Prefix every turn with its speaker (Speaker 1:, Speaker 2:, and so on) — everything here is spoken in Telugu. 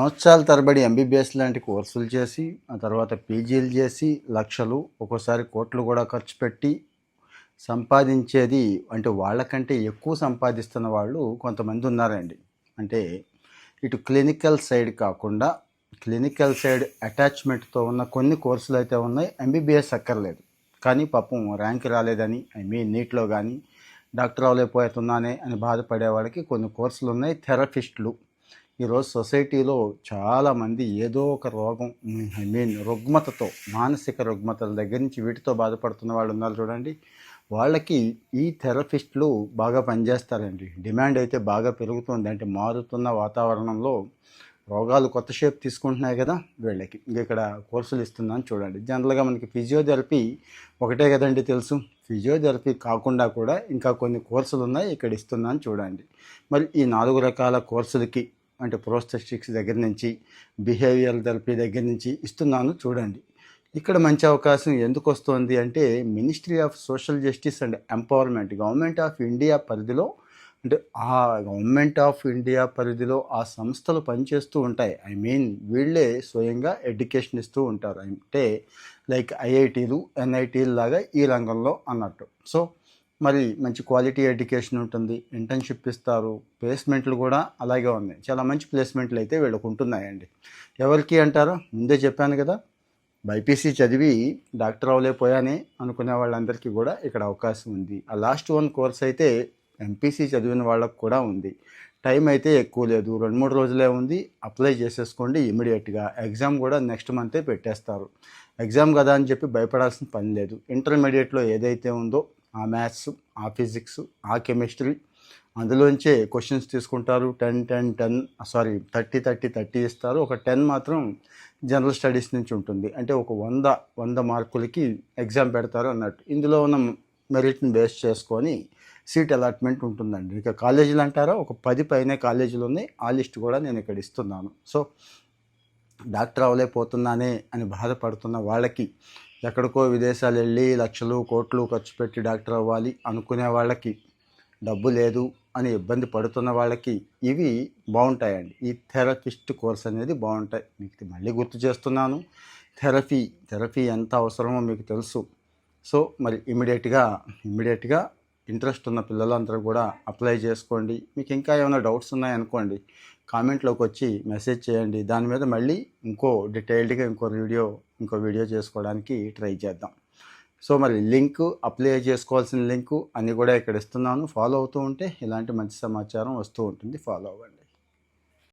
Speaker 1: సంవత్సరాల తరబడి ఎంబీబీఎస్ లాంటి కోర్సులు చేసి ఆ తర్వాత పీజీలు చేసి లక్షలు ఒక్కోసారి కోట్లు కూడా ఖర్చు పెట్టి సంపాదించేది అంటే వాళ్ళకంటే ఎక్కువ సంపాదిస్తున్న వాళ్ళు కొంతమంది ఉన్నారండి. అంటే ఇటు క్లినికల్ సైడ్ కాకుండా క్లినికల్ సైడ్ అటాచ్మెంట్తో ఉన్న కొన్ని కోర్సులు అయితే ఉన్నాయి. ఎంబీబీఎస్ అక్కర్లేదు, కానీ పాపం ర్యాంక్ రాలేదని నీట్లో కానీ డాక్టర్ అవ్వలేకపోతున్నానే అని బాధపడే వాళ్ళకి కొన్ని కోర్సులు ఉన్నాయి. థెరపిస్టులు ఈరోజు సొసైటీలో చాలామంది ఏదో ఒక రోగం రుగ్మతతో, మానసిక రుగ్మతల దగ్గర నుంచి వీటితో బాధపడుతున్న వాళ్ళు ఉన్నారు చూడండి. వాళ్ళకి ఈ థెరపిస్టులు బాగా పనిచేస్తారండి. డిమాండ్ అయితే బాగా పెరుగుతుంది. అంటే మారుతున్న వాతావరణంలో రోగాలు కొత్త షేప్ తీసుకుంటున్నాయి కదా, వీళ్ళకి ఇక్కడ కోర్సులు ఇస్తున్నాను చూడండి. జనరల్గా మనకి ఫిజియోథెరపీ ఒకటే కదండి తెలుసు. ఫిజియోథెరపీ కాకుండా కూడా ఇంకా కొన్ని కోర్సులు ఉన్నాయి, ఇక్కడ ఇస్తున్నాను చూడండి. మరి ఈ 4 రకాల కోర్సులకి అంటే ప్రోస్థెటిక్స్ దగ్గర నుంచి బిహేవియరల్ థెరపీ దగ్గర నుంచి ఇస్తున్నాను చూడండి. ఇక్కడ మంచి అవకాశం ఎందుకు వస్తుంది అంటే ministry of social justice and empowerment, government of India పరిధిలో, అంటే ఆ గవర్నమెంట్ ఆఫ్ ఇండియా పరిధిలో ఆ సంస్థలు పనిచేస్తూ ఉంటాయి. వీళ్ళే స్వయంగా ఎడ్యుకేషన్ ఇస్తూ ఉంటారు. అంటే లైక్ ఐఐటీలు ఎన్ఐటీలు లాగా ఈ రంగంలో అన్నట్టు. సో మరి మంచి క్వాలిటీ ఎడ్యుకేషన్ ఉంటుంది, ఇంటర్న్షిప్ ఇస్తారు, ప్లేస్మెంట్లు కూడా అలాగే ఉన్నాయి. చాలా మంచి ప్లేస్మెంట్లు అయితే వీళ్ళకు ఉంటున్నాయండి. ఎవరికి అంటారో ముందే చెప్పాను కదా, బైపీసీ చదివి డాక్టర్ అవ్వలేకపోయానే అనుకునే వాళ్ళందరికీ కూడా ఇక్కడ అవకాశం ఉంది. ఆ లాస్ట్ 1 కోర్స్ అయితే ఎంపీసీ చదివిన వాళ్ళకు కూడా ఉంది. టైం అయితే ఎక్కువ లేదు, 2-3 రోజులే ఉంది. అప్లై చేసేసుకోండి ఇమీడియట్గా. ఎగ్జామ్ కూడా నెక్స్ట్ మంతే పెట్టేస్తారు. ఎగ్జామ్ కదా అని చెప్పి భయపడాల్సిన పని లేదు. ఇంటర్మీడియట్లో ఏదైతే ఉందో ఆ మ్యాథ్స్, ఆ ఫిజిక్స్, ఆ కెమిస్ట్రీ, అందులోంచే క్వశ్చన్స్ తీసుకుంటారు. 30 ఇస్తారు. ఒక 10 మాత్రం జనరల్ స్టడీస్ నుంచి ఉంటుంది. అంటే ఒక 100 మార్కులకి ఎగ్జామ్ పెడతారు అన్నట్టు. ఇందులో ఉన్న మెరిట్ని బేస్ చేసుకొని సీట్ అలాట్మెంట్ ఉంటుందండి. ఇక కాలేజీలు అంటారా, ఒక 10 పైనే కాలేజీలు ఉన్నాయి. ఆ లిస్ట్ కూడా నేను ఇక్కడ ఇస్తున్నాను. సో డాక్టర్ అవ్వలేకపోతున్నానే అని బాధపడుతున్న వాళ్ళకి, ఎక్కడికో విదేశాలు వెళ్ళి లక్షలు కోట్లు ఖర్చు పెట్టి డాక్టర్ అవ్వాలి అనుకునే వాళ్ళకి, డబ్బు లేదు అని ఇబ్బంది పడుతున్న వాళ్ళకి ఇవి బాగుంటాయండి. ఈ థెరపిస్ట్ కోర్స్ అనేది బాగుంటాయి. మీకు మళ్ళీ గుర్తు చేస్తున్నాను, థెరపీ ఎంత అవసరమో మీకు తెలుసు. సో మరి ఇమీడియట్గా ఇంట్రెస్ట్ ఉన్న పిల్లలందరూ కూడా అప్లై చేసుకోండి. మీకు ఇంకా ఏమైనా డౌట్స్ ఉన్నాయనుకోండి, కామెంట్లోకి వచ్చి మెసేజ్ చేయండి. దాని మీద మళ్ళీ డీటెయిల్డ్గా ఇంకో వీడియో చేసుకోవడానికి ట్రై చేద్దాం. సో మరి అప్లై చేసుకోవాల్సిన లింకు అన్నీ కూడా ఇక్కడ ఇస్తున్నాను. ఫాలో అవుతూ ఉంటే ఇలాంటి మంచి సమాచారం వస్తూ ఉంటుంది. ఫాలో అవ్వండి.